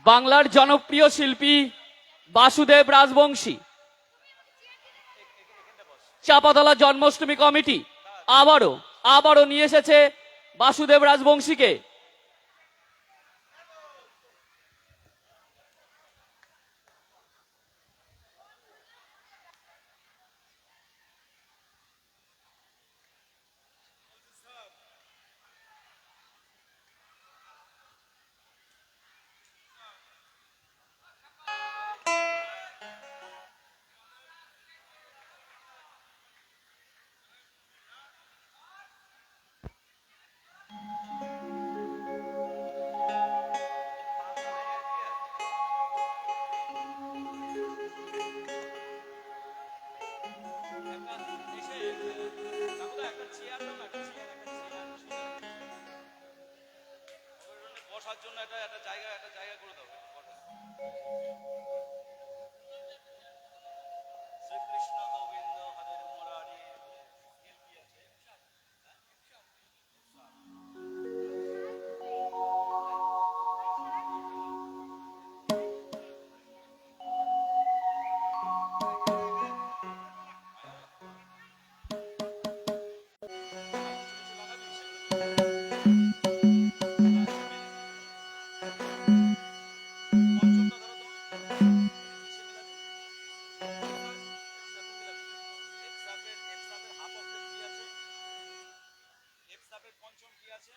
বাংলার জনপ্রিয় শিল্পী বাসুদেব রাজবংশী, চাপাতলা জন্মাষ্টমী কমিটি আবারও নিয়ে এসেছে বাসুদেব রাজবংশীকে। বসার জন্য একটা জায়গা করে দাও। শ্রীকৃষ্ণ গোবিন্দ হরে মুরারি। পঞ্চম কি আছে?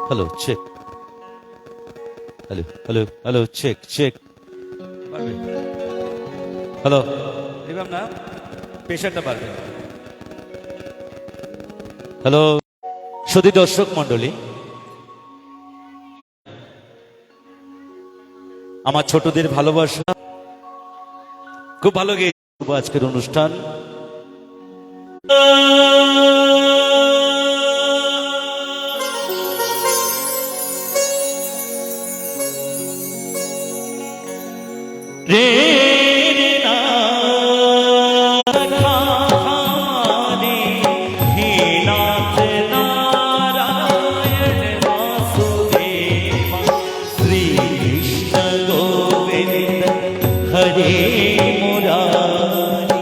Hello check, hello hello hello check check, hello এবার না পেশাটা পারবে। হ্যালো সুধী দর্শক মন্ডলী, আমার ছোটদের ভালোবাসা, খুব ভালো গেয়েছে আজকের অনুষ্ঠান। রে রে না খানে হে নাথ নারায়ণ বাসুদেব শ্রী কৃষ্ণ গোবিন্দ হরে মুরারি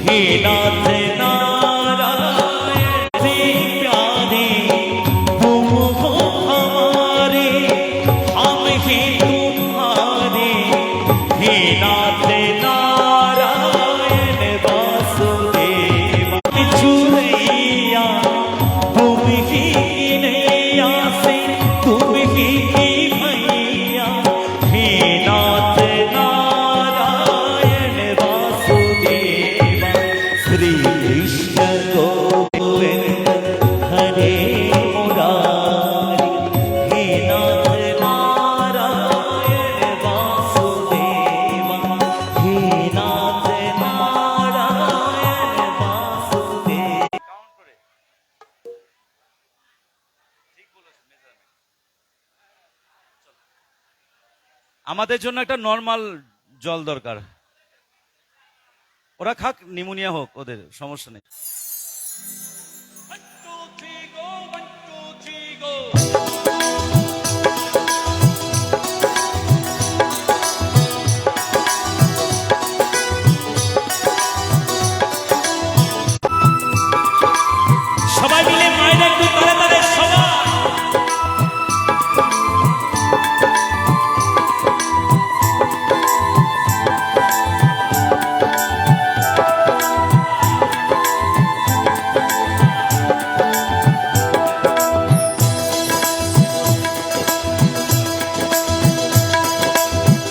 হে নাথ नारायण से प्यारे तुम हो हमारे, हम ही तुम्हारे हे नाथ नारायण वासुदेव। छुरैया तुम ही नैया से तुम ही भैया हे नाथ नारायण वासुदेव श्री कृष्ण गोविंद हरे मुरारी हे नाथ नारायण वासुदेव हे नाथ नारायण वासुदेव। কাউন্ট করে ঠিক বলেছেন মেজারমেন্ট। আমাদের জন্য একটা নরমাল জল দরকার। ওরা খাক, নিমোনিয়া হোক, ওদের সমস্যা নেই। সবাই মিলে মায়েরা একটু তালে তালে সবাই।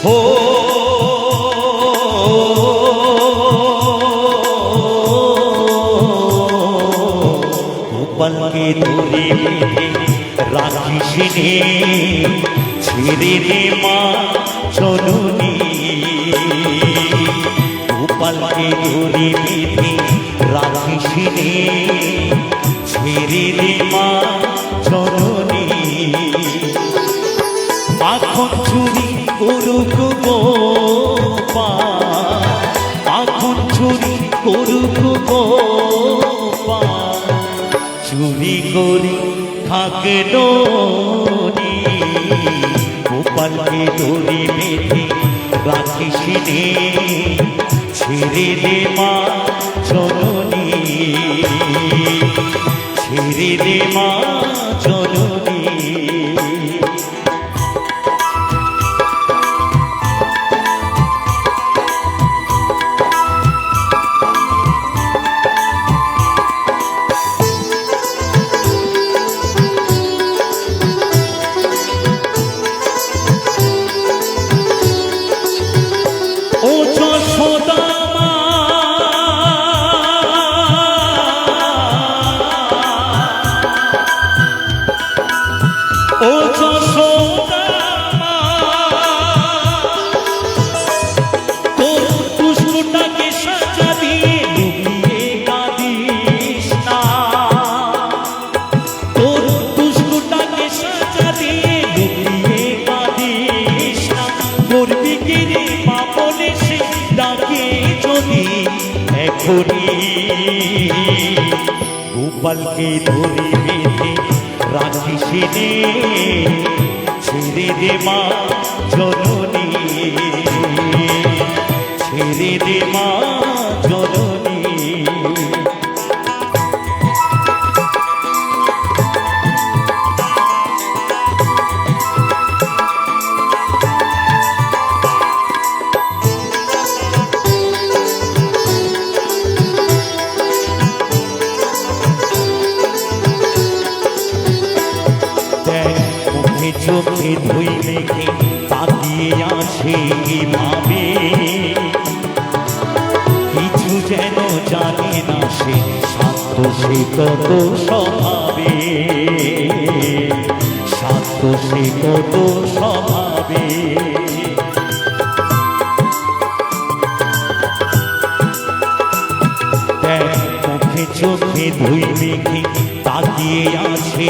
हो पल के दूरी राखिस ने ছেড়ে দে মা চলুনি, पल के दूरी राखिस ने ছেড়ে দে মা চলুনি। মাখন চুরি করুক গোপা, মাখন চুরি করুক গোপাল, চুরি করে থাকে ননি। গোপালকে দড়ি বেঁধে রাখিস নে, ছেড়ে দে মা জননী, ছেড়ে দে মা জননী। ও যশোদা মা, ও যশোদা মা, তোর দুষ্টটাকে সাজা দিয়ে লুকিয়ে কাঁদিস না, তোর দুষ্টটাকে সাজা দিয়ে লুকিয়ে কাঁদিস না। করবি কি রে মা বলে সে ডাকে যদি এখনই, গোপালকে ধরে বেঁধে রাখিস নে, ছেড়ে দে মা জননী, ছেড়ে দে মা জননী। মুখে চোখে ধুই মেখে তাকিয়ে আসে ভাবে, কিছু যেন জানে না সে, শান্ত সে কত স্বভাবে, শান্ত সে কত স্বভাবে। মুখে চোখে ধুই মেখে তাকিয়ে আছে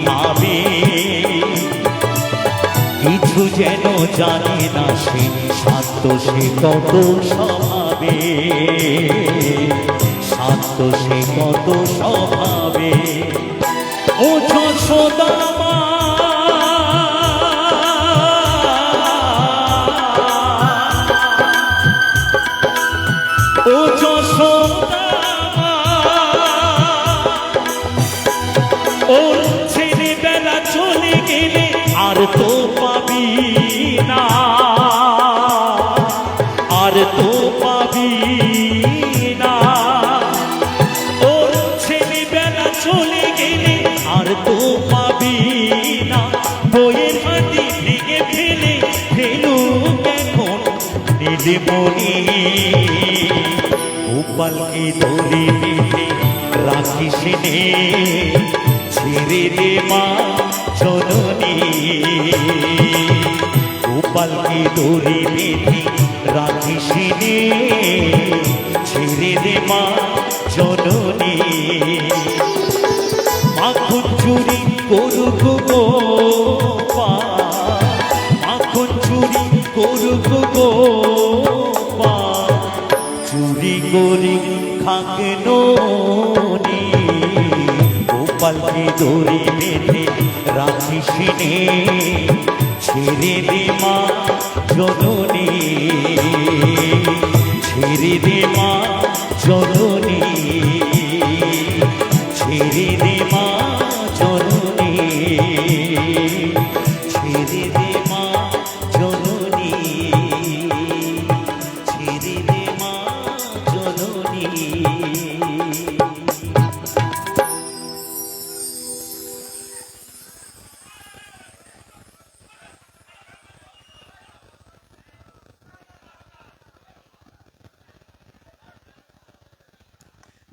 ভাবে, কিছু যেন জানে না সে, শান্ত সে কত স্বভাবে, শান্ত সে কত স্বভাবে। ও যশোদা মা, ও যশোদা মা, ওর ছেলেবেলা চলে গেলে আর তো পাবি না, আর তো পাবি না। ওর ছেলেবেলা চলে গেলে আর তো পাবি না। বইয়ের হাতি ভেঙে ফেলে ফেলুক এখন নীলমণি, গোপালকে ধরে বেঁধে রাখিস নে, ছেড়ে দে মা জননী, গোপালকে ধরে বেঁধে রাখিস নে, ছেড়ে দে মা জননী। মাখন চুরি করুক গোপাল, মাখন চুরি করুক গোপাল, চুরি করে খাক ননি। গোপালকে দড়ি বেঁধে রাখিস নে, ছেড়ে দে মা জননী, ছেড়ে দে মা জননী, ছেড়ে দে মা জননী, ছেড়ে দে মা জননী, ছেড়ে দে মা জননী।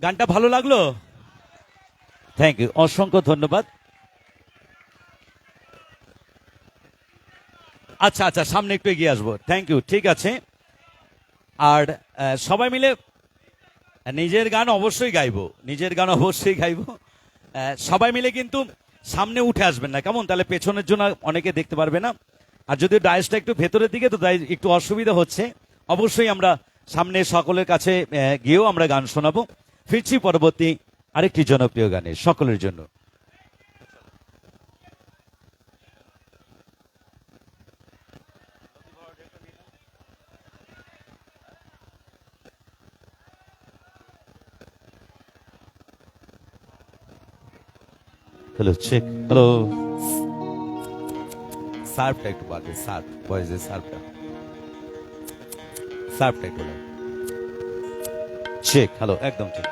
গানটা ভালো লাগলো? থ্যাংক ইউ, অসংখ্য ধন্যবাদ। আচ্ছা আচ্ছা, সামনে একটু এগিয়ে আসবো। থ্যাংক ইউ, ঠিক আছে। আর সবাই মিলে নিজের গান অবশ্যই গাইবো, নিজের গান অবশ্যই গাইবো। সবাই মিলে কিন্তু সামনে উঠে আসবেন না, কেমন? তাহলে পেছনের জন্য অনেকে দেখতে পারবে না। আর যদি ডায়াসটা একটু ভেতরের দিকে, তো তাই একটু অসুবিধা হচ্ছে। অবশ্যই আমরা সামনে সকলের কাছে গিয়েও আমরা গান শোনাবো। ফিরছি পরবর্তী আরেকটি জনপ্রিয় গানে সকলের জন্য। Hello check, hello. সার্ফটা একটু বাড়বে, সার্ফ বয়েজের সার্ফটা, সার্ফটা একটু চেক। হ্যালো, একদম ঠিক।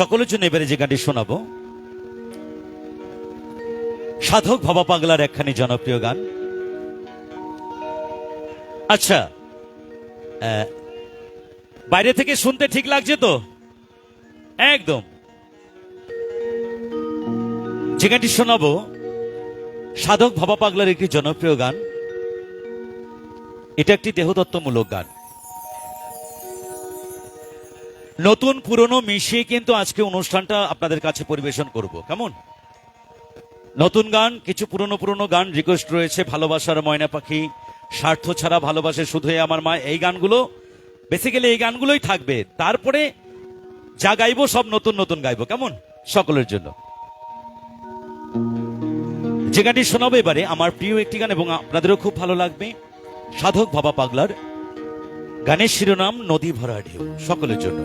সকলের জন্য এবারে যে গানটি শোনাবো সাধক ভবা পাগলার একখানি জনপ্রিয় গান। আচ্ছা, বাইরে থেকে শুনতে ঠিক লাগছে তো? একদম। যে গানটি শোনাবো সাধক ভবা পাগলার একটি জনপ্রিয় গান। এটা একটি দেহতত্ত্বমূলক গান। নতুন পুরনো মিশিয়ে কিন্তু আজকে অনুষ্ঠানটা আপনাদের কাছে পরিবেশন করব। কেমন? নতুন গান, কিছু পুরনো পুরনো গান রিকোয়েস্ট রয়েছে। ভালোবাসার ময়না পাখি, স্বার্থ ছাড়া ভালোবাসে শুধু আমার মা, এই গানগুলো বেসিক্যালি এই গানগুলোই থাকবে। তারপরে যা গাইবো সব নতুন নতুন গাইবো। কেমন? সকলের জন্য যে গানটি শোনাবো এবারে আমার প্রিয় একটি গান এবং আপনাদেরও খুব ভালো লাগবে। সাধক ভবা পাগলার গানের শিরোনাম নদী ভরা ঢেউ। সকলের জন্য।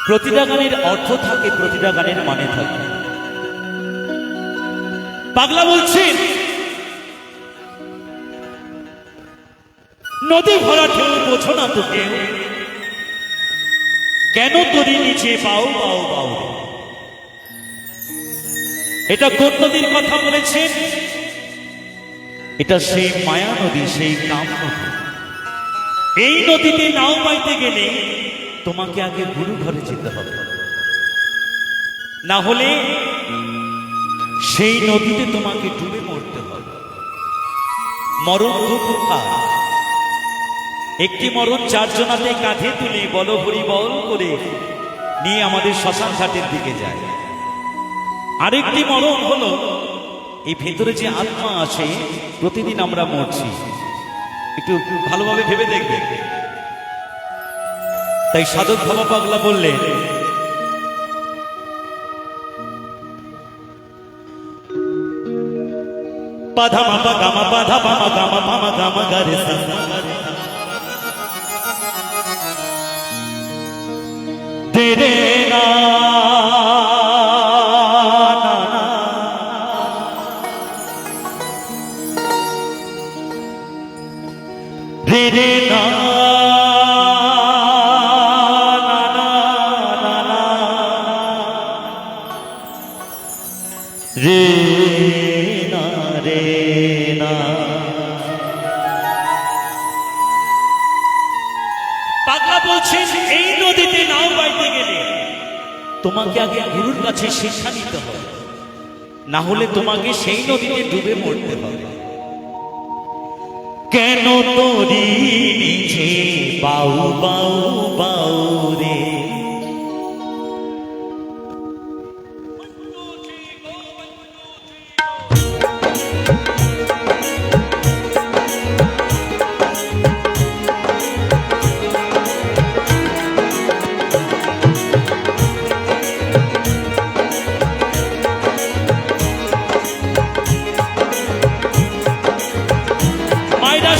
প্রতিটা গানের অর্থ থাকে, প্রতিটা গানের মানে থাকে। পাগলা বলছেন নদী ভরা ঢেউ বোঝো না তোকে, কেন তোরই নিচে পাও পাও পাও। এটা কোন নদীর কথা বলেছেন? এটা সেই মায়া নদী, সেই কাম নদী। এই নদীতে নাও পাইতে গেলে তোমাকে আগে গুরু ঘরে যেতে হবে, না হলে সেই নদীতে তোমাকে ডুবে মরতে হবে। মরণ দুঃখা, একটি মরণ চারজনাতে কাঁধে তুলে বল হরি বল করে নিয়ে আমাদের শ্মশান ঘাটের দিকে যায়। আরেকটি মরণ হলো এই ভেতরে যে আত্মা আছে, প্রতিদিন আমরা মরছি। একটু ভালোভাবে ভেবে দেখবে। তাই সাধক ভবা পাগলা বললেন পাধা মাপা গামা পাধা পামা গামা পামা গামা গারে সা তেরে না রে রে না রে না রে না। পাগলা বলছেন এই নদীতে নাও বাইতে গেলে তোমাকে আগে গুরুর কাছে শিক্ষা নিতে হবে, না হলে তোমাকে সেই নদীতে ডুবে মরতে হবে। কেন তোরি নিচে বাউ বাউ বাউ রে,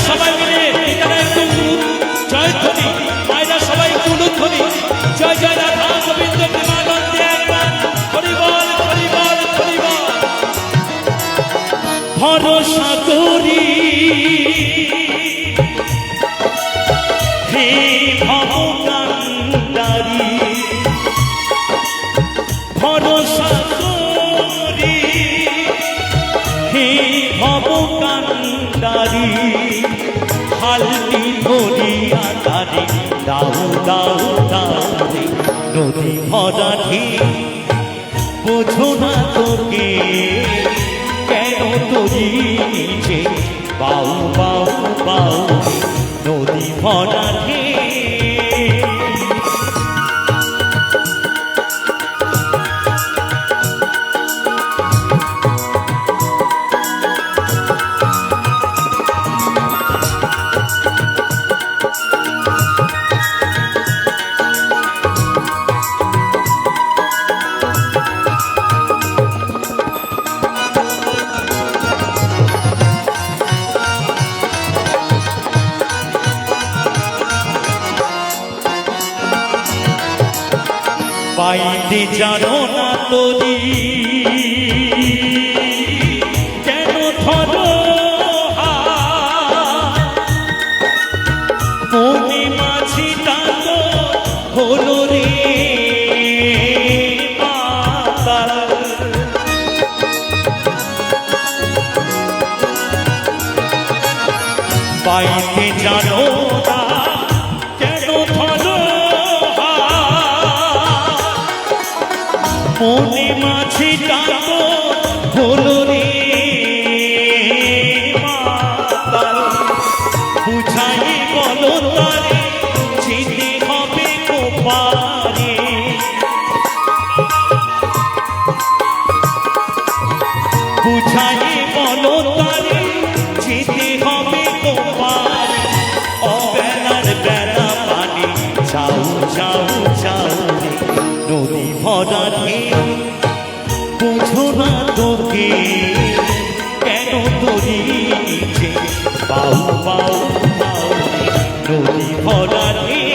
সবাই মিলে এখানে একটু জয় ধ্বনি, মায়েরা সবাই একটু ধ্বনি, জয় জয় রাধা গোবিন্দ প্রেমানন্দে একবার হরি বল হরি বল হরি বল। ভরসা করি হে ভবকান্ডারি, ভরসা করি হে ভবকান্ডারি, হালটি ধরিয়া তারে দাও দাও দাও রে নদী ভরা ঢেউ বোঝো না তোকে কেন তোরি নিচে বাউ বাউ বাউ নদী ভরা ঢেউ পাইতে জানো না তোরি কেন ধরো মনে মাঝিটা তো হলো রে মাতাল। পাইতে জানো না কেন ধরো মনে মাঝিটা তো হলো রে মাতাল। বুঝাই বলো তারে যেতে হবে কোপারে বুঝাই বলো তারে যেতে হবে কোপারে অবেলার বেলা পানি যাও যাও যাও রে নদী ভরা ঢেউ বুঝো না তোকে কেন তোরি নিচে বাউ বাউ বাউ নদী ভরা ঢেউ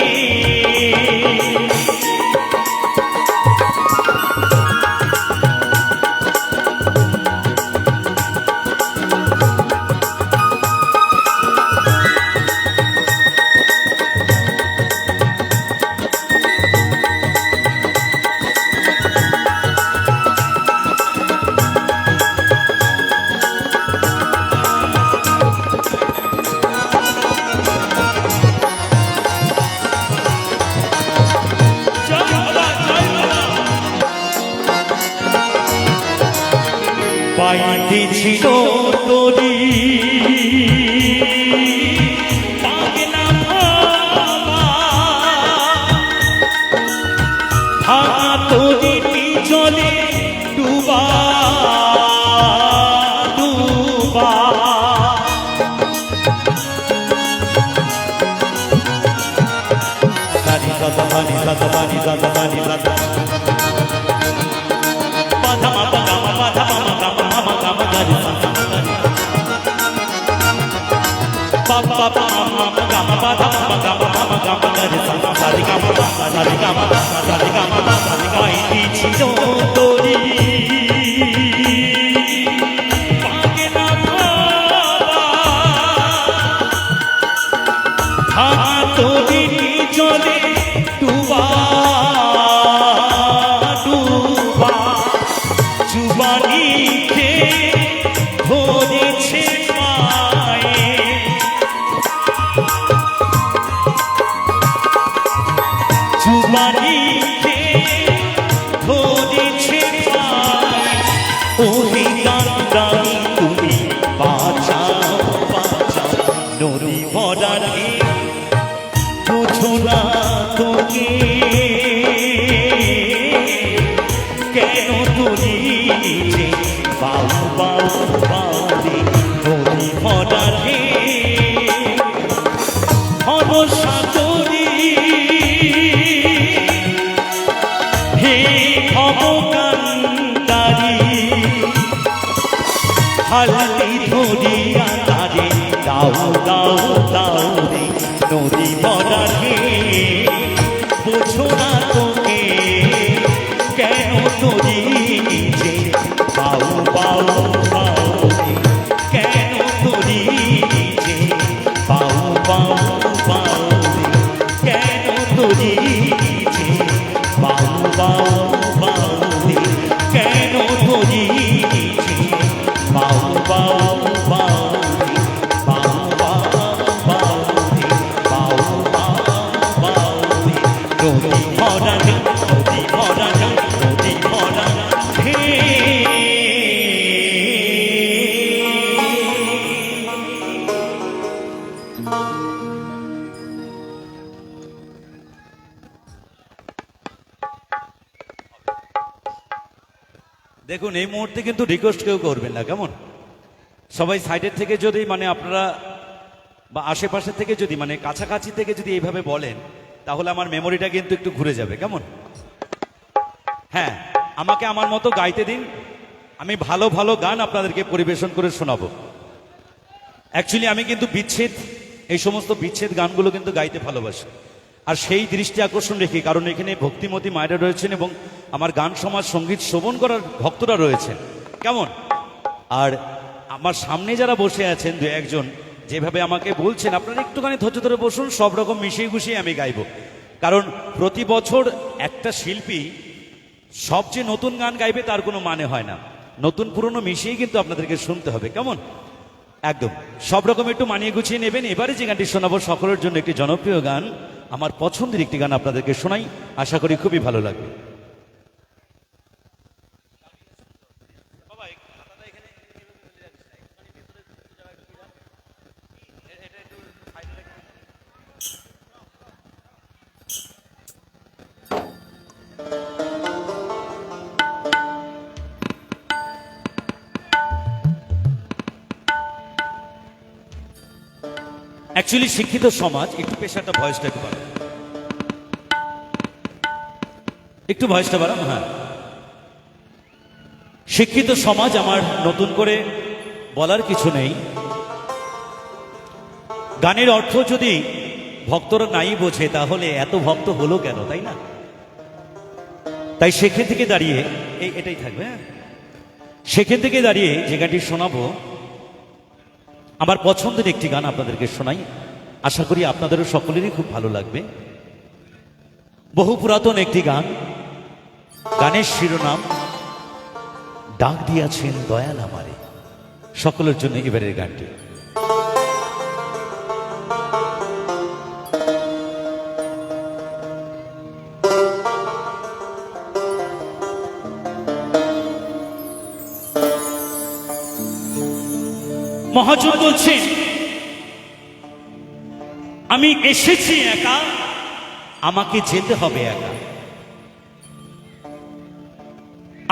পাইতে ছিল তোরি পাগলা ভাবা ভাঙা তোরি পিছনে ডুবা ডুবা সানি দাদা বানি দাদা বানি দাদা বানি দাদা বাধা মাপা গামা বাধা মামা গামা মামা গামা গারি বাবা মামা গামা বাধা মামা গামা মামা গামা গারি সারি গামা সারি গামা সারি গামা সারি গাইতি ছিল তোরি পাগলা ভাবা ভাঙা তোরি চলে ডুবা ডুবা জুবানিকে ধরেছে পায়ে জুবানিকে ধরেছে পায়ে ওহে গান্ধারী তুমি বাঁচাও বাঁচাও নদী ভরা ঢেউ বুঝো না তোকে কেন তোরি নিচে বাউ বাউ বাউরে নদী ভরা ঢেউ ভরসা তোরি হে ভবকান্তারি হালটি ধরিয়া তারে দাও দাও দাও রে নদী ভরা ঢেউ বুঝো না তোকে কেন তোরি নিচে বাউ বাউ বাউ কেন তোরি নিচে বাউ বাউ বাউ কেন তোরি নিচে বাউ বাউ বাউ কেন তোরি নিচে বাউ বাউ বাউ বাউ বাউ বাউ দেখুন এই মুহূর্তে কিন্তু রিকোয়েস্ট কেউ করবেন না, কেমন? সবাই সাইডের থেকে যদি মানে আপনারা বা আশেপাশে থেকে যদি মানে কাছাকাছি থেকে যদি এইভাবে বলেন, তাহলে আমার মেমোরিটা কিন্তু একটু ঘুরে যাবে, কেমন? হ্যাঁ, আমাকে আমার মতো গাইতে দিন, আমি ভালো ভালো গান আপনাদেরকে পরিবেশন করে শোনাবো। অ্যাকচুয়ালি আমি কিন্তু বিচ্ছেদ, এই সমস্ত বিচ্ছেদ গানগুলো কিন্তু গাইতে ভালোবাসি, আর সেই দৃষ্টি আকর্ষণ রেখে, কারণ এখানে ভক্তিমতী মায়েরা রয়েছেন এবং আমার গান সমাজ সঙ্গীত শ্রবণ করার ভক্তরা রয়েছেন, কেমন? আর আমার সামনে যারা বসে আছেন দু একজন যেভাবে আমাকে বলছেন, আপনারা একটুখানি ধৈর্য ধরে বসুন, সব রকম মিশিয়ে গুছিয়ে আমি গাইবো। কারণ প্রতি বছর একটা শিল্পী সবচেয়ে নতুন গান গাইবে তার কোনো মানে হয় না, নতুন পুরনো মিশিয়ে কিন্তু আপনাদেরকে শুনতে হবে, কেমন? একদম সব রকম একটু মানিয়ে গুছিয়ে নেবেন। এবারে যে গানটি শোনাবো সকলের জন্য একটি জনপ্রিয় গান, আমার পছন্দের একটি গান আপনাদেরকে শোনাই, আশা করি খুবই ভালো লাগবে। অ্যাকচুয়ালি শিক্ষিত সমাজ, একটু পেশাটা ভয়েসটা একটু বাড়ান, একটু ভয়েসটা বাড়ান। হ্যাঁ, শিক্ষিত সমাজ, আমার নতুন করে বলার কিছু নেই। গানের অর্থ যদি ভক্তরা নাই বোঝে তাহলে এত ভক্ত হলো কেন, তাই না? তাই সেখান থেকে দাঁড়িয়ে এটাই থাকবে। হ্যাঁ, সেখান থেকে দাঁড়িয়ে যে গানটি শোনাবো, আমার পছন্দের একটি গান আপনাদেরকে শোনাই, আশা করি আপনাদেরও সকলেরই খুব ভালো লাগবে। বহু পুরাতন একটি গান, গানের শিরোনাম ডাক দিয়াছেন দয়াল আমারে। সকলের জন্য এবারের গানটি। মহাজন বলছেন, আমি এসেছি একা, আমাকে যেতে হবে একা।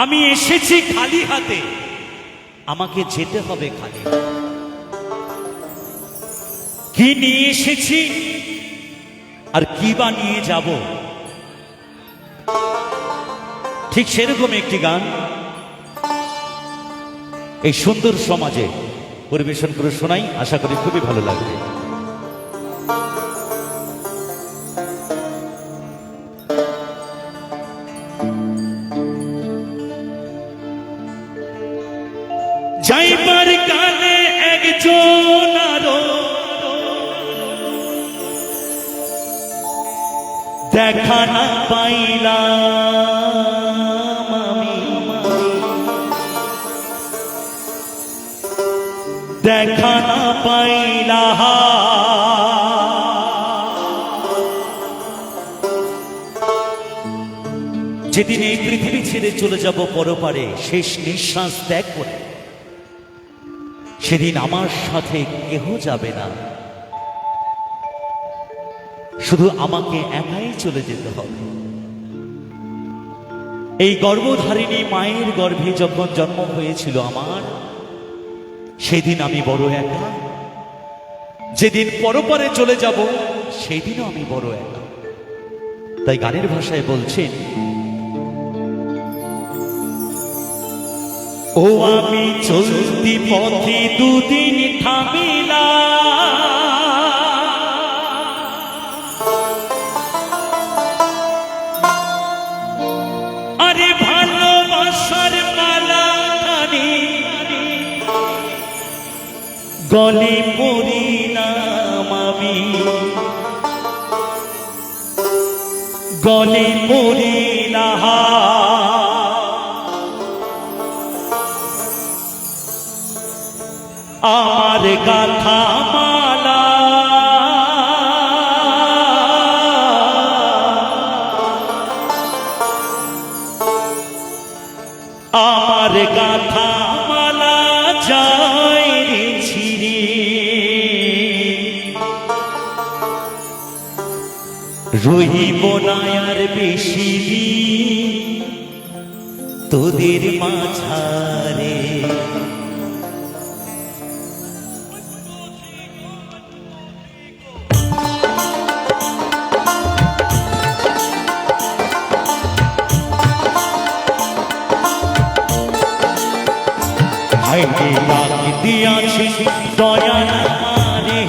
আমি এসেছি খালি হাতে, আমাকে যেতে হবে খালি। কি নিয়ে এসেছি আর কি বা নিয়ে যাব, ঠিক সেরকম একটি গান এই সুন্দর সমাজে পরিবেশন করে শোনাই, আশা করি খুবই ভালো লাগবে। যাইবার কালে একজন আরো দেখা না পাইলাম আমি, দেখা না পাইলাম। যেদিন এই পৃথিবী ছেড়ে চলে যাব পরপারে, শেষ নিঃশ্বাস ত্যাগ করে, সেদিন আমার সাথে কেহ যাবে না, শুধু আমাকে একাই চলে যেতে হবে। এই গর্ভধারিণী মায়ের গর্ভে যখন জন্ম হয়েছিল আমার, সেদিন আমি বড় একা। যেদিন পরপারে চলে যাব সেদিনও আমি বড় একা। তাই গানের ভাষায় বলছেন, ও আমি চলতি পথে দুদিন থামিলা, আরে ভালোবাসার মালা খানি গলে পড়িলাম আমি, গলে পড়িলাম। আমার গাথা মালা আমার গাথা মালা যায় রে ছিড়ে, রহিব না আর বেশি দিন তোদের মাঝারে। হাইরে ডাক দিয়াছে দয়া নারে,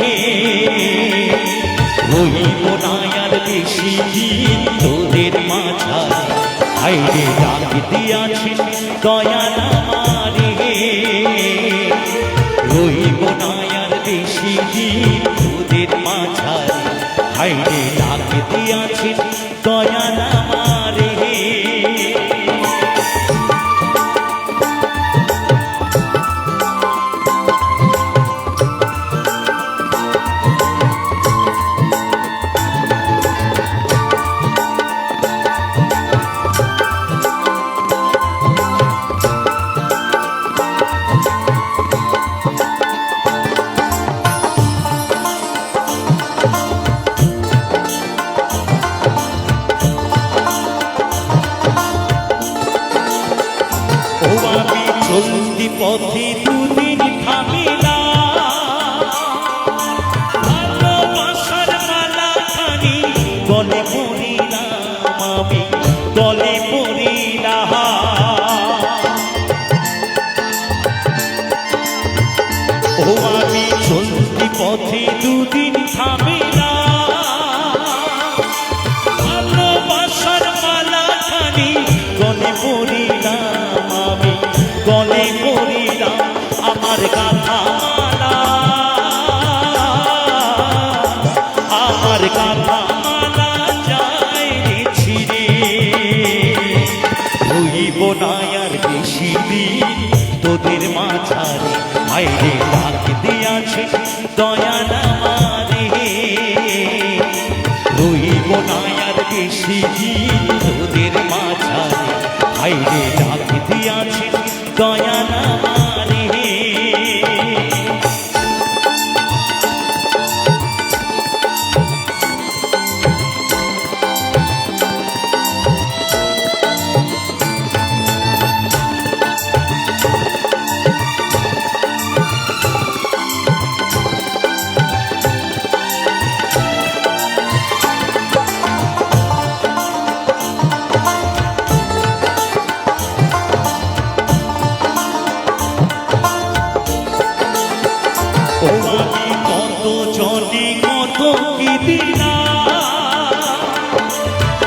রইব না আর বেশি দিন তোদের মাঝারে। হাইরে ডাক দিয়াছে দয়া নারে, রইব না আর বেশি দিন তোদের মাঝারে। হাইরে ডাক দিয়াছে দয়া নারে। ও আমি চলতি পথে দুদিন থামিলাম, ভালোবাসার মালা খানি গলে পড়িলাম, আমি গলে পড়িলাম। ও আমি চলতি পথে দুদিন থামিলাম, ভালোবাসার মালা খানি গলে পড়িলাম, আমি গলে পড়িলাম। আমার গাথা মালা, আমার গাথা মালা যায় রে ছিঁড়ে, রইব না আর বেশি দিন তোদের মাঝারে। হাইরে ডাক দিয়াছে দয়া নারে, রইব না আর বেশি দিন তোদের মাঝারে। হাইরে ডাক দিয়াছে দয়া নারে। ও আমি কত জনে কত কি দিলাম,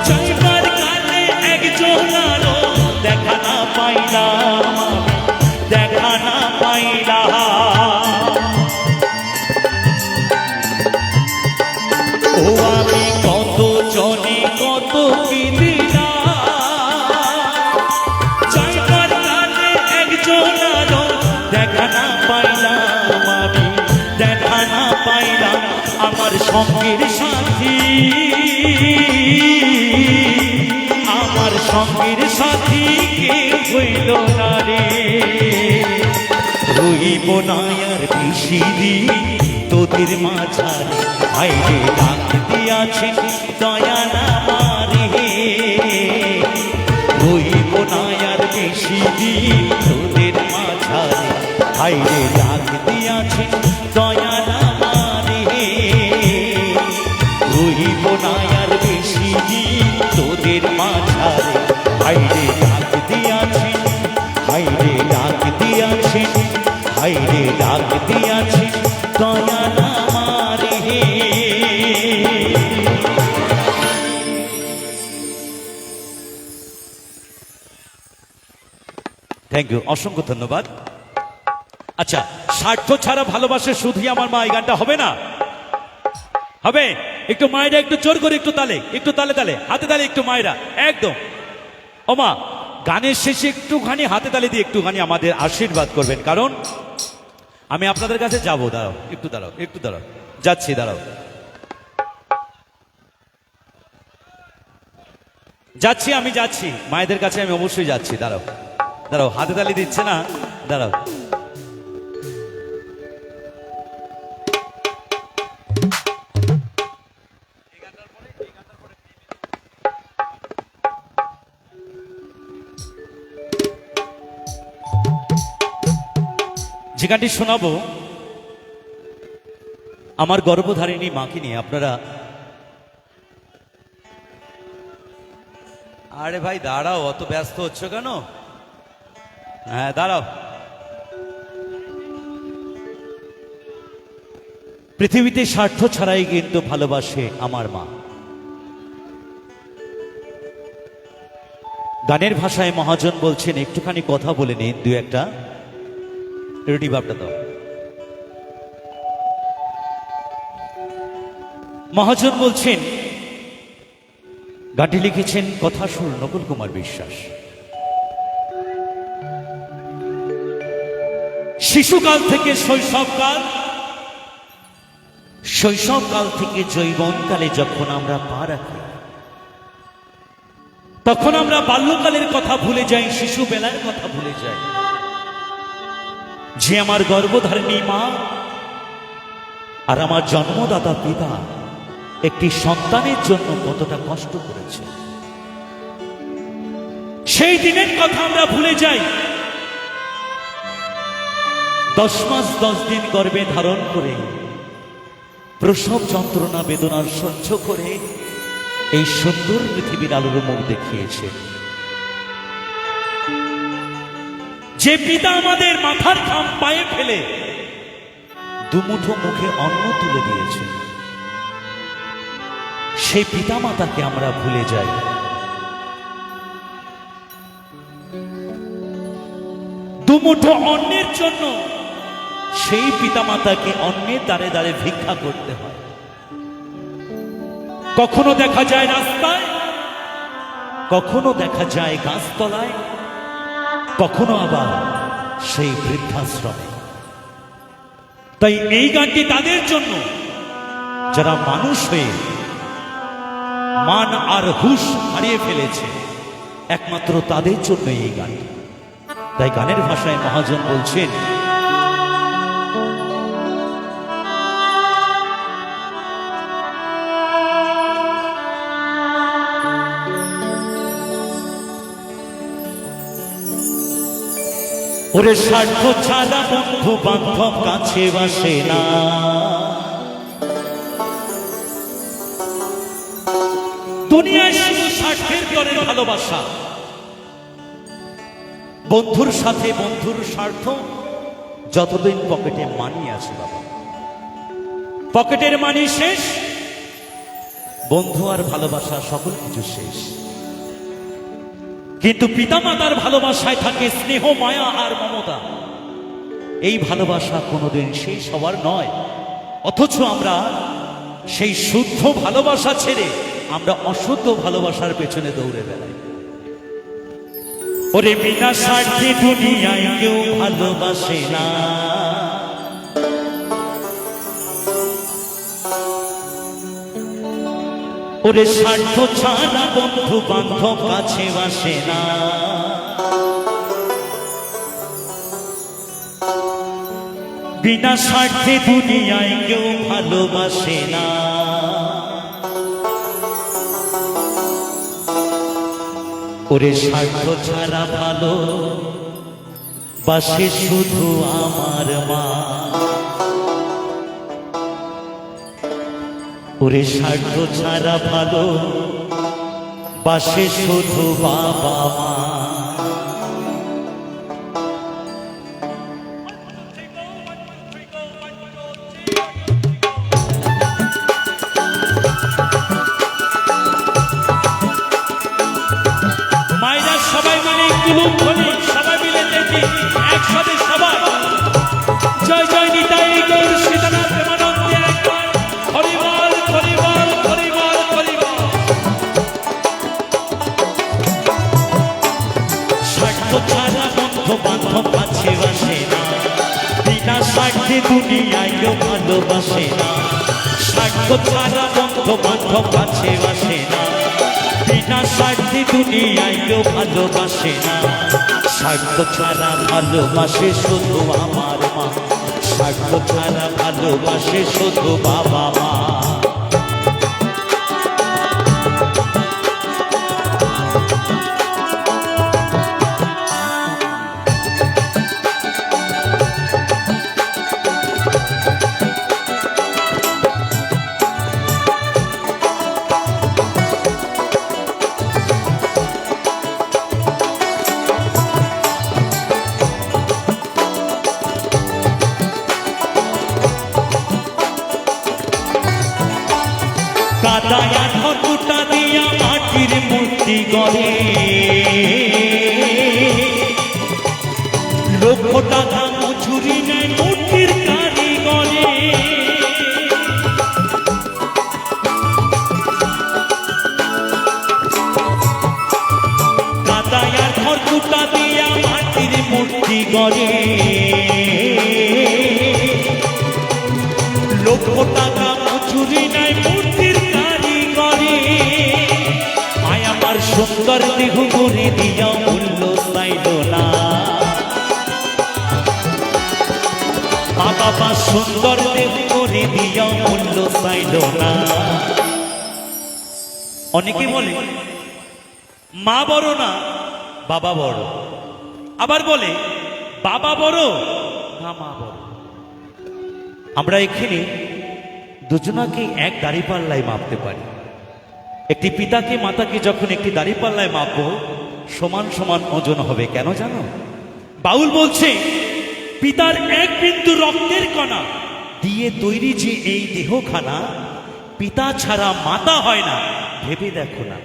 চাইবার কালে একজন আরো দেখা না পাইলাম, দেখা না পাইলাম। ও আমি কত জনে কত কি দিলাম, চাইবার কালে একজন আরো দেখা না পাইলাম, আমি দেখা না পাইলাম। আমার সঙ্গের সাথী, আমার সঙ্গের সাথী কে হইল না রে, রইব না আর বেশি দিন তোদের মাঝারে। হাইরে ডাক দিয়াছে দয়া নারে, রইব না আর বেশি দিন তোদের মাঝারে। হাইরে ডাক দিয়াছে দয়া নারে, রইব না আর বেশি দিন তোদের মাঝারে। হাইরে ডাক দিয়াছে, হাইরে ডাক দিয়াছে, হাইরে ডাক দিয়াছে দয়া নারে। থ্যাংক ইউ, অসংখ্য ধন্যবাদ। আচ্ছা, স্বার্থ ছাড়া ভালোবাসে শুধুই আমার মা, এই গানটা হবে না? হবে? একটু মায়েরা একটু জোর করে একটু তালে, একটু তালে তালে, হাতে তালে একটু মায়েরা একদম। ও মা, গানের শেষে একটুখানি হাতে তালে দিয়ে একটুখানি আমাদের আশীর্বাদ করবেন, কারণ আমি আপনাদের কাছে যাবো। দাঁড়াও, একটু দাঁড়াও, একটু দাঁড়াও, যাচ্ছি, দাঁড়াও, যাচ্ছি, আমি যাচ্ছি মায়েদের কাছে, আমি অবশ্যই যাচ্ছি। দাঁড়াও দাঁড়াও, হাতে তালি দিচ্ছে না, দাঁড়াও। গানটি শোনাবো আমার গর্ভধারিণী মাকে নিয়ে। আপনারা আরে ভাই দাঁড়াও, অত ব্যস্ত হচ্ছ কেন? হ্যাঁ দাঁড়াও। পৃথিবীতে স্বার্থ ছাড়াই কিন্তু ভালোবাসে আমার মা। গানের ভাষায় মহাজন বলছেন একটুখানি কথা বলে নিন, দু একটা। রেডি বাপটা দাও। মহাজন বলছেন, গানটি লিখেছেন কথা সুর নকুল কুমার বিশ্বাস। শিশুকাল থেকে শৈশবকাল, শৈশবকাল থেকে যৌবনকালে যখন আমরা পা রাখি, তখন আমরা বাল্যকালের কথা ভুলে যাই, শিশুবেলার কথা ভুলে যাই। যে আমার গর্ভধারিণী মা আর আমার জন্মদাতা পিতা একটি সন্তানের জন্য কতটা কষ্ট করেছে, সেই দিনের কথা আমরা ভুলে যাই। 10 মাস 10 দিন গর্ভে ধারণ করে প্রসব যন্ত্রণা বেদনার সহ্য করে এই সুন্দর পৃথিবীর আলোর মুখ দেখিয়েছে। যে পিতা আমাদের মাথার ঘাম পায়ে ফেলে দুমুঠো মুখে অন্ন তুলে দিয়েছে, সেই পিতা মাতাকে আমরা ভুলে যাই। দুমুঠো অন্নের জন্য সেই পিতা মাতাকে অন্যের দ্বারে দ্বারে ভিক্ষা করতে হয়। কখনো দেখা যায় রাস্তায়, কখনো দেখা যায় গাছতলায়, কখনো আবার সেই বৃদ্ধাশ্রমে। তাই এই গানটি তাদের জন্য যারা মানুষ হয়ে মান আর হুঁশ হারিয়ে ফেলেছে, একমাত্র তাদের জন্য এই গান। তাই গানের ভাষায় মহাজন বলছেন, ওরে স্বার্থ ছাড়া বন্ধু বান্ধব কাছে বাসে না, দুনিয়ায় শুধু স্বার্থের তরে ভালোবাসা। বন্ধুর সাথে বন্ধুর স্বার্থ, যতদিন পকেটে মানি আছে বাবা, পকেটের মানি শেষ, বন্ধু আর ভালোবাসা সকল কিছু শেষ। কিন্তু পিতামাতার ভালোবাসায় থাকে স্নেহ, মায়া আর মমতা। এই ভালোবাসা কোনোদিন শেষ হওয়ার নয়। অথচ আমরা সেই শুদ্ধ ভালোবাসা ছেড়ে আমরা অশুদ্ধ ভালোবাসার পেছনে দৌড়ে বেড়াই। ওরে বিনা স্বার্থে দুনিয়ায় কেউ ভালোবাসে না, ওরে স্বার্থ ছাড়া বন্ধু বান্ধব কাছে বাসে না। বিনা স্বার্থে দুনিয়ায় কেউ ভালোবাসে না। ওরে স্বার্থ ছাড়া ভালো বাসে শুধু আমার মা, ওরে স্বার্থ ছাড়া ভালো বাসে শুধু বাবা মা। মায়েরা সবাই মিলে একটু লোক ধরি, সবাই মিলে দেখি একসাথে সবাই জয় জয় নিতাই গৌর সীতানাথ প্রেমানন্দে একবার হরিবল হরিবল হরিবল হরিবল। স্বার্থ ছাড়া বন্ধু বান্ধব কাছে বাসে না, বিনা স্বার্থে দুনিয়ায় কেউ ভালোবাসে না। স্বার্থ ছাড়া বন্ধু বান্ধব কাছে বাসে না, বিনা স্বার্থে দুনিয়ায় কেউ ভালোবাসে না। স্বার্থ ছাড়া ভালোবাসে শুধু আমার মা, স্বার্থ ছাড়া ভালোবাসে শুধু বাবা মা। কাদায়া ঠকুটা দিয়া মাটির মূর্তি গড়ে, লক্ষ টাকা মজুরি নেয় মূর্তির কারিগরে। কাদায়া ঠকুটা দিয়া মাটির মূর্তি গড়ে, লক্ষ টাকা মজুরি নেয় মূর্তির কারিগরে। আয় আমার সুন্দর দেহ করে দিয়া মূল্য চাইল না, মা বাবা সুন্দর দেহ করে দিয়া মূল্য চাইল না। অনেকে বলে মা বড় না বাবা বড়, আবার বলে বাবা বড় না মা বড়। আমরা এখানে দুজনাকে এক দাঁড়িপাল্লায় মাপতে পারি। একটি পিতাকে মাতাকে যখন একটি দাঁড়িপাল্লায় মাপবো, সমান সমান ওজন হবে। কেন জানো? বাউল বলছে পিতার এক বিন্দু রক্তের কণা দিয়ে তৈরি যে এই দেহখানা, পিতা ছাড়া মাতা হয় না। ভেবে দেখো না,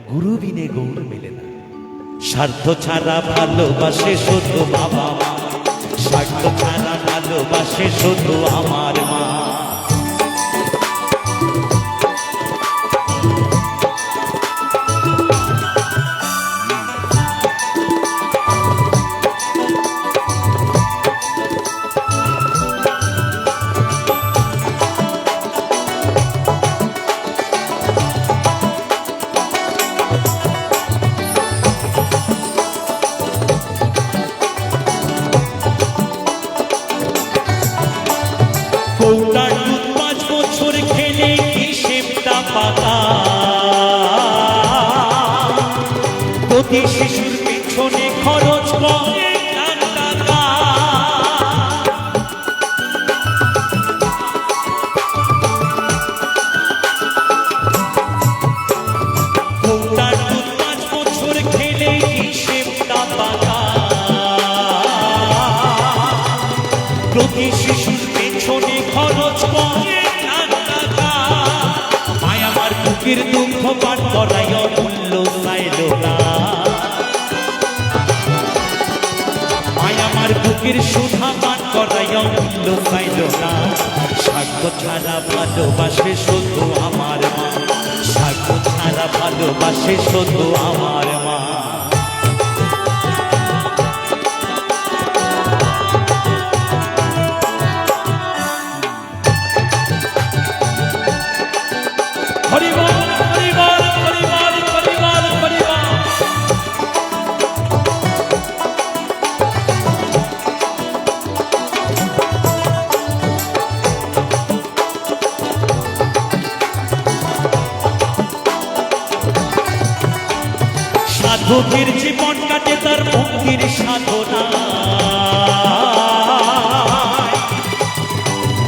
গুরু বিনে গৌর মেলে না। স্বার্থ ছাড়া ভালোবাসে শুধু বাবা মা, স্বার্থ ছাড়া ভালোবাসে শুধু আমার মা। কৌটার দুধ 5 বছর খেলে হিসেবটা পাকা, প্রতি শিশুর পিছনে খরচ করে লাখ টাকা। কৌটার দুধ 5 বছর খেলে হিসেবটা পাকা, প্রতি শিশুর পেছনে খরচ করে লাখ টাকা। মায় আমার বুকের দুঃখ পাঠ করাই মূল্য চাইল না, মায় আমার বুকের সুধা পাঠ করাই মূল্য চাইল না। স্বার্থ ছাড়া ভালোবাসে শুধু আমার মা, স্বার্থ ছাড়া ভালোবাসে শুধু আমার মা। হরিবল হরিবল হরিবল হরিবল হরিবল। সাধকের জীবন কাটে তার মুক্তির সাধনা,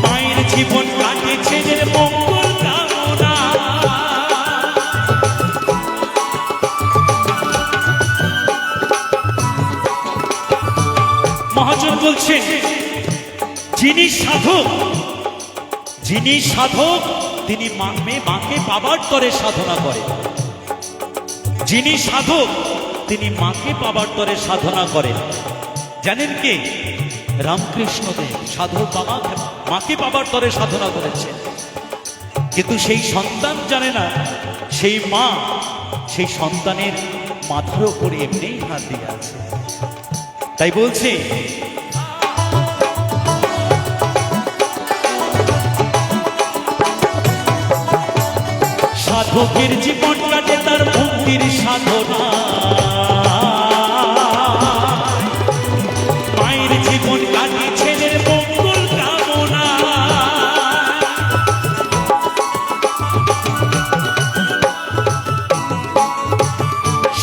মায়ের জীবন কাটে ছেলের মঙ্গল কামনা। মহাজন বলছেন যিনি সাধক, যিনি সাধক তিনি মাকে পাবার তরে সাধনা করে। যিনি সাধক তিনি মাকে পাবার তরে সাধনা করেন। জানেন কে? রামকৃষ্ণদেব সাধক মাকে পাবার তরে সাধনা করেছেন, কিন্তু সেই সন্তান জানে না সেই মা সেই সন্তানের মাথার উপরে এমনিই হাত দিয়ে আছে। তাই বলছে সাধকের জীবন কাটে তার মুক্তির সাধনা, মায়ের জীবন কাটে ছেলের মঙ্গল কামনা।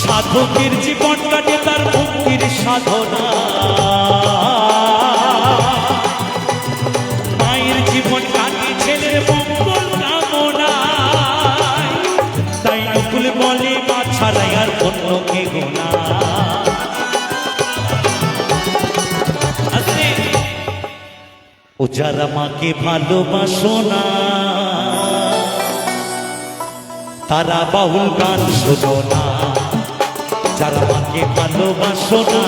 সাধকের জীবন কাটে তার মুক্তির সাধনা, মায়ের জীবন কাটে ছেলের মঙ্গল কামনা। তাই নকুল বলে মা ছাড়াই আর অন্য কে গোনা। ও যারা মাকে ভালোবাসো না তারা বাউল গান শোনো না, যারা মাকে ভালোবাসো না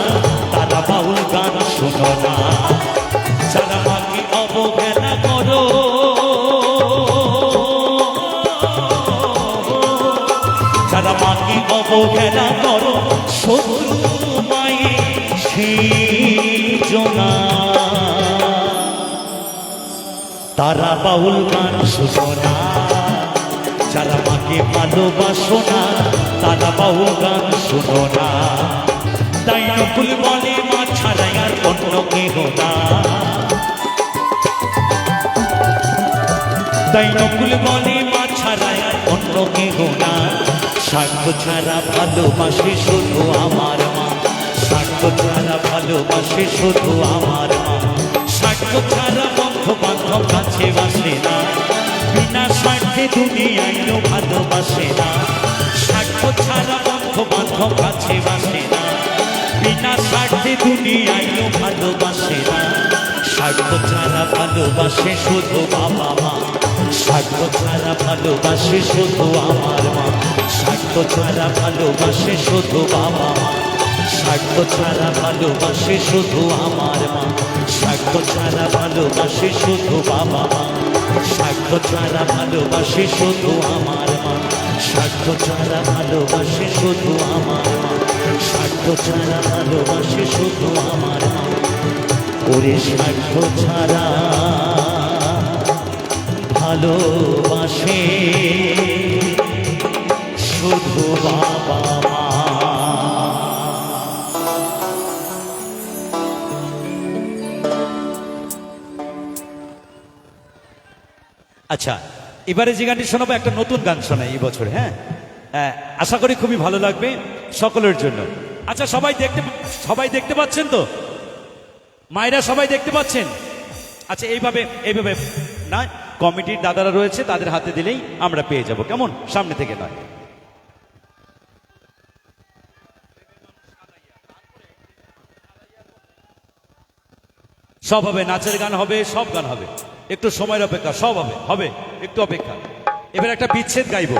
তারা বাউল গান শোনো না, যারা মাকে অবহেলা করো যারা মাকে অবহেলা করো শত্রু মায়ে সেজনা, তারা বাউল গান শোনো না, যারা মাকে ভালোবাসো না তারা বাউল গান শোনো না। তাই নকুল বলে মা ছাড়াই আর অন্য কেহ না, তাই নকুল বলে মা ছাড়াই আর অন্য কেহ না, স্বার্থ ছাড়া ভালোবাসে শুধু আমার মা, স্বার্থ ছাড়া ভালোবাসে শুধু আমার মা, স্বার্থ ছাড়া বন্ধু বান্ধব কাছে বাসে না, বিনা স্বার্থে দুনিয়ায়ও ভালোবাসে না, স্বার্থ ছাড়া বন্ধু বান্ধব কাছে বাসে না, বিনা স্বার্থে দুনিয়ায়ও ভালোবাসে না, স্বার্থ ছাড়া ভালোবাসে শুধু বাবা মা, স্বার্থ ছাড়া ভালোবাসে শুধু আমার মা, স্বার্থ ছাড়া ভালোবাসে শুধু বাবা মা, স্বার্থ ছাড়া ভালোবাসে শুধু আমার মা, স্বার্থ ছাড়া ভালোবাসে শুধু বাবা মা, স্বার্থ ছাড়া ভালোবাসে শুধু আমার মা, স্বার্থ ছাড়া ভালোবাসে শুধু আমার মা, স্বার্থ ছাড়া ভালোবাসে শুধু আমার মা, ওরে স্বার্থ ছাড়া ভালোবাসে শুধু বাবা মা। আচ্ছা, এবারে যে গানটি শোনাবো একটা নতুন গান শোনাই এই বছর। হ্যাঁ, আশা করি খুবই ভালো লাগবে সকলের জন্য। আচ্ছা, সবাই দেখতে পাচ্ছেন তো? মায়েরা সবাই দেখতে পাচ্ছেন? আচ্ছা, এইভাবে না, কমিটির দাদারা রয়েছে, তাদের হাতে দিলেই আমরা পেয়ে যাব, কেমন? সামনে থেকে নয়। সব হবে, নাচের গান হবে, সব গান হবে, একটু সময়ের অপেক্ষা, সব হবে একটু অপেক্ষা। এবার একটা বিচ্ছেদ গাইবো।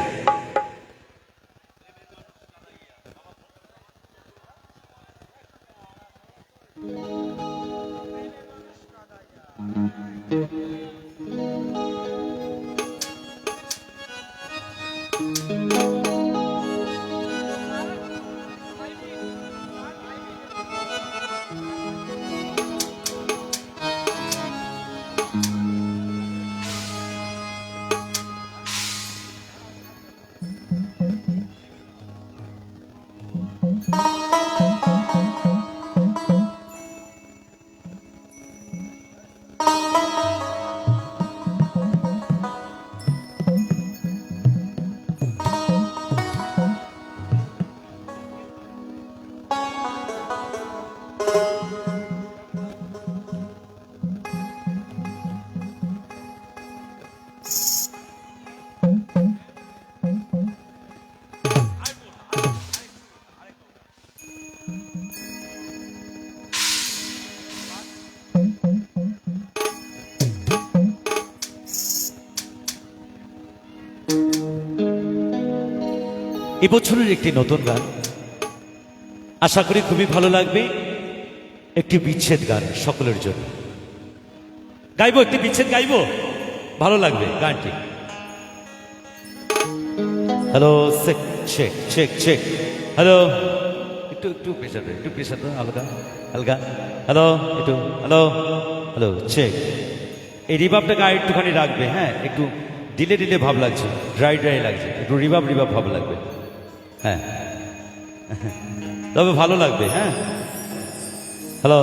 এবছরের একটি নতুন গান, আশা করি খুবই ভালো লাগবে। একটি বিচ্ছেদ গান সকলের জন্য গাইবো, একটি বিচ্ছেদ গাইবো, ভালো লাগবে গানটি। Hello, check check check check, hello, একটু প্রেশার হালকা হালকা, হ্যালো, একটু হ্যালো হ্যালো, চেক। এই রিভাবটাকে আর একটুখানি রাখবে, হ্যাঁ, একটু দিলে ভাব লাগছে, ড্রাই লাগছে, একটু রিভাব ভাব লাগবে, হ্যাঁ, তবে ভালো লাগবে। হ্যাঁ, হ্যালো,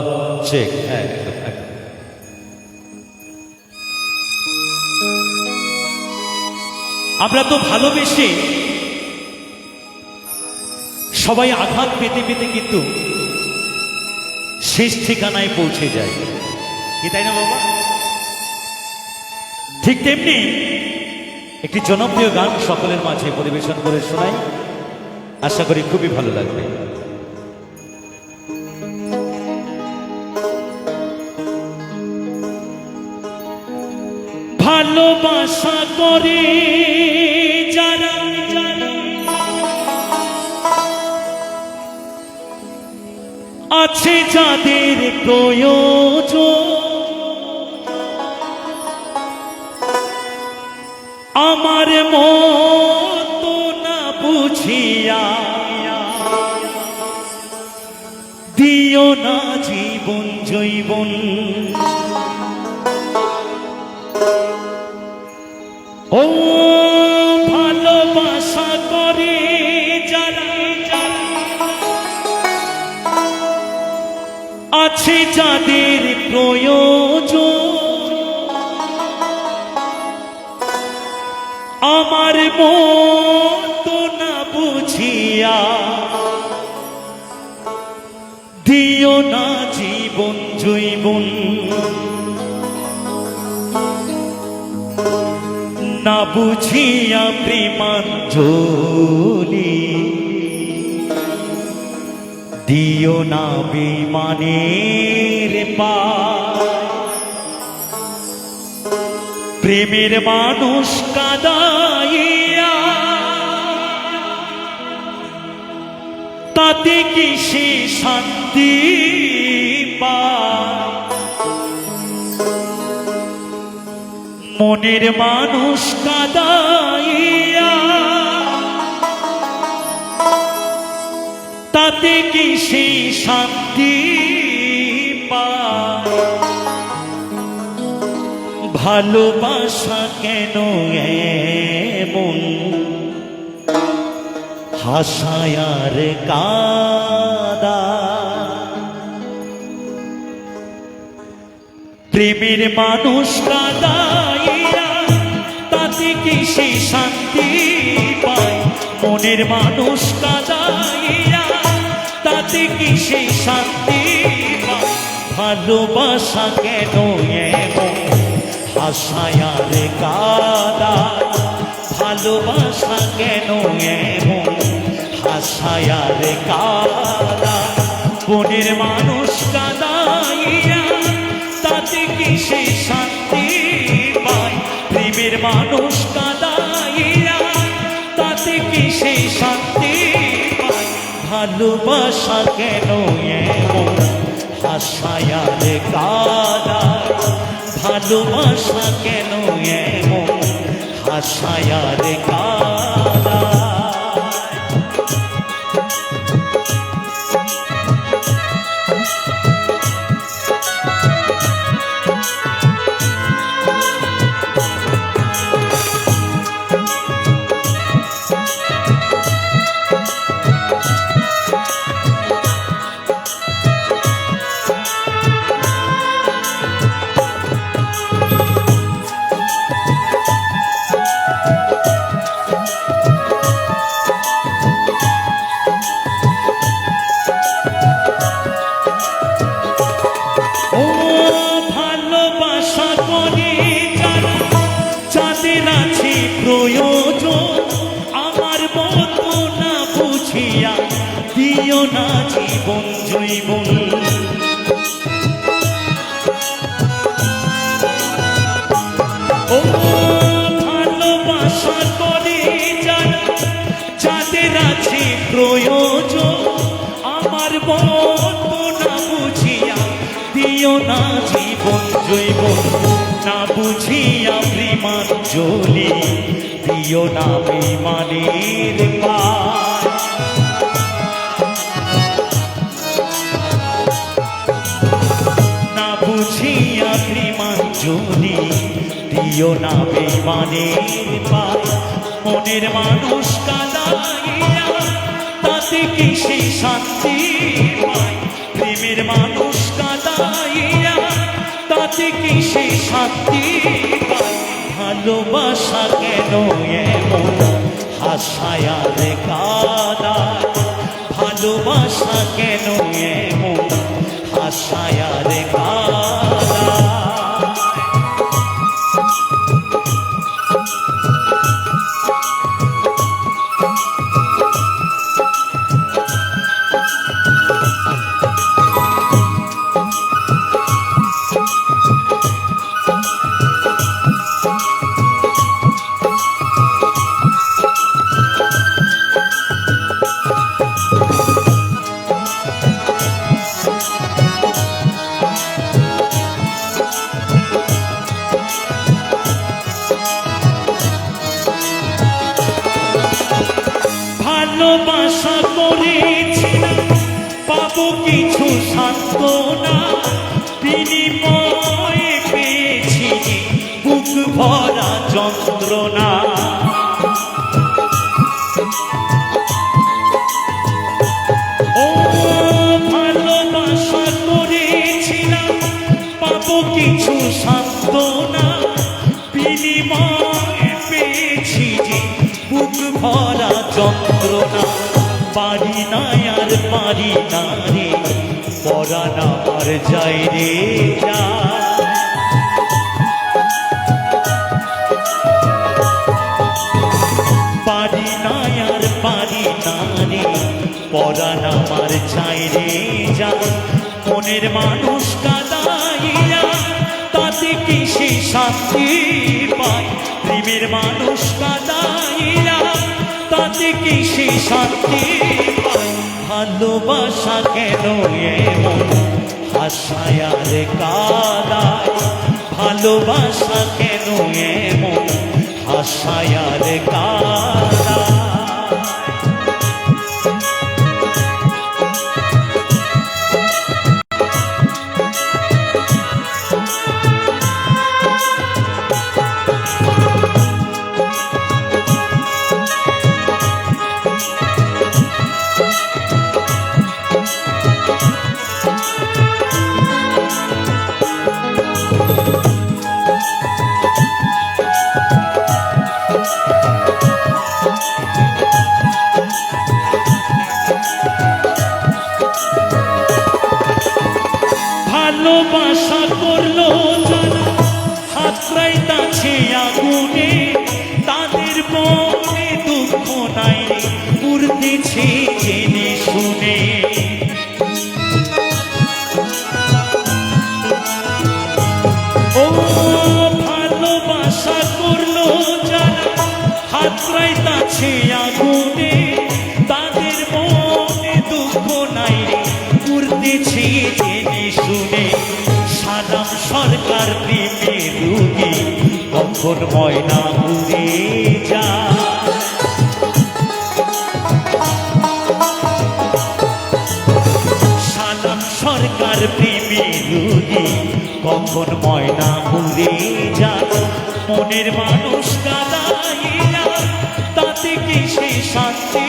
চেক, হ্যাঁ, একদম। আমরা তো ভালোবেসে সবাই আঘাত পেতে পেতে কিন্তু শেষ ঠিকানায় পৌঁছে যায়, কি তাই না বাবা? ঠিক তেমনি একটি জনপ্রিয় গান সকলের মাঝে পরিবেশন করে শোনাই, আশা করি খুবই ভালো লাগবে। ভালোবাসা করে যারা আছে যাদের প্রয়োজন আমার মতো না বুঝিয়া দিও না জীবন জৈবন ও ভালোবাসা করে যারা আছে যাদের প্রয়োজন আমার মতো না বুঝিয়া দিও না জীবন জৈবন না বুঝিয়া প্রেমাঞ্জলি দিও না বিমানের পায় প্রেমের মানুষ কাদাইয়া তাতে কি সে শান্তি পায় মনের মানুষ কাদাইয়া তাতে কি সে শান্তি পায় ভালোবাসা কেন এমন হাসায়ার কাদা প্রেমের মানুষ কাদাইয়া তাতে কি সে শান্তি পায় মনের মানুষ কাদাইয়া তাতে কি সে শান্তি পায় ভালোবাসা কেন এমন হাসায়ার কাদা ভালোবাসা কেন এমন হাসায়ার কাদা মনের মানুষ কাদাইয়া তাতে কি সে শান্তি পায় প্রেমের মানুষ কাদাইয়া তাতে কি সে শান্তি পায় ভালোবাসা কেন এমন হাসায়ার কাদা ভালোবাসা কেন এমন হাসায়ার কাদা প্রয়োজন আমার মতো না বুঝিয়া দিও না জীবন জৈবন ও ভালোবাসা করে যাদের আছে প্রয়োজন আমার মতো না বুঝিয়া দিও না জীবন জৈবন না বুঝিয়া প্রেমাঞ্জলি দিও না বিমানের পায় না বুঝিয়া প্রেমাঞ্জলি দিও না বিমানের পায় মনের মানুষ কাদাইয়া তাতে কি সে শান্তি পায় প্রেমের মানুষ কাদাইয়া তাতে কি সে শান্তি পায় ভালোবাসা কেন এমন হাসায়ার কাদা ভালোবাসা কেন এমন হাসায়ার কাদা ভালোবাসা করেছিলাম পাবো কিছু সান্ত্বনা, বিনিময়ে পেয়েছি বুক ভরা যন্ত্রণা। ও ভালোবাসা করেছিলাম পাবো কিছু সান্ত্বনা, বিনিময়ে পেয়েছি যে বুক ভরা যন্ত্রণা। পারি না আর পারি না রে, পরাণ আমার যাই রে যা। পারি না আর পারি না রে, পরাণ আমার চাই রে যা। মনের মানুষ কাদাইয়া তাতে কি সে শান্তি পায়, প্রেমের মানুষ কাদাইয়া তাতে কি সে শান্তি পায়। ভালোবাসা কেন এমন হাসায় আর কাদায়, ভালোবাসা কেন এমন হাসায় আর কাদায়। ভালোবাসা করলো যারা হাতরাই তাছে আগুনে, তাদের মনে দুঃখ নাই উড়তেছে জেনে শুনে। ও ভালোবাসা করলো যারা হাতরাই তাছে আগুনে, তাদের মনে দুঃখ নাই উড়তেছে জেনে শুনে। সালাম সরকার প্রেমে রুগী কখন ময়না উড়ে যা। সালাম সরকার প্রেমে রুগী কখন ময়না উড়ে যা। মনের মানুষ কাদাইয়া তাতে কি সে শান্তি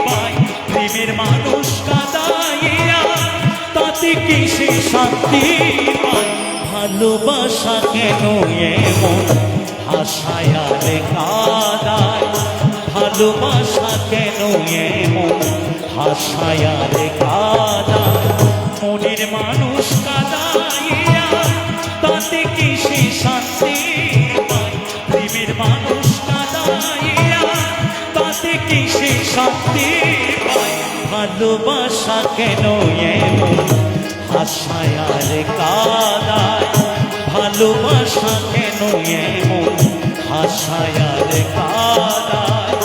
পায়, প্রেমের মানুষ কাদাইয়া তাতে কি সে শান্তি পায়। ভালোবাসা কেন এমন হাসায় আর কাদায়, ভালোবাসা কেন এমন হাসায় আর কাদায়। মনের মানুষ কাদাইয়া তাতে কি সে শান্তি পায়, প্রেমের মানুষ কাদাইয়া তাতে কি সে শান্তি পায়। ভালোবাসা কেন এমন হাসায় আর কাদায়, ভালোবাসা কেন এমন হাসায় আর কাদায়।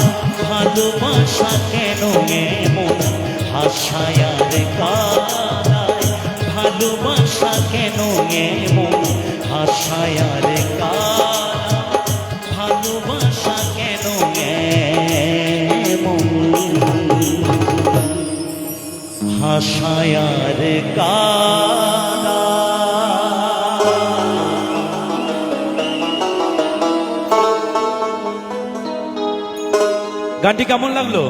ভালোবাসা কেন এমন হাসায় আর কাদায়, ভালোবাসা কেন এমন হাসায় আর কাদায়। ভালোবাসা কেন এমন হাসায় আর কাদায়। গানটি কেমন লাগলো?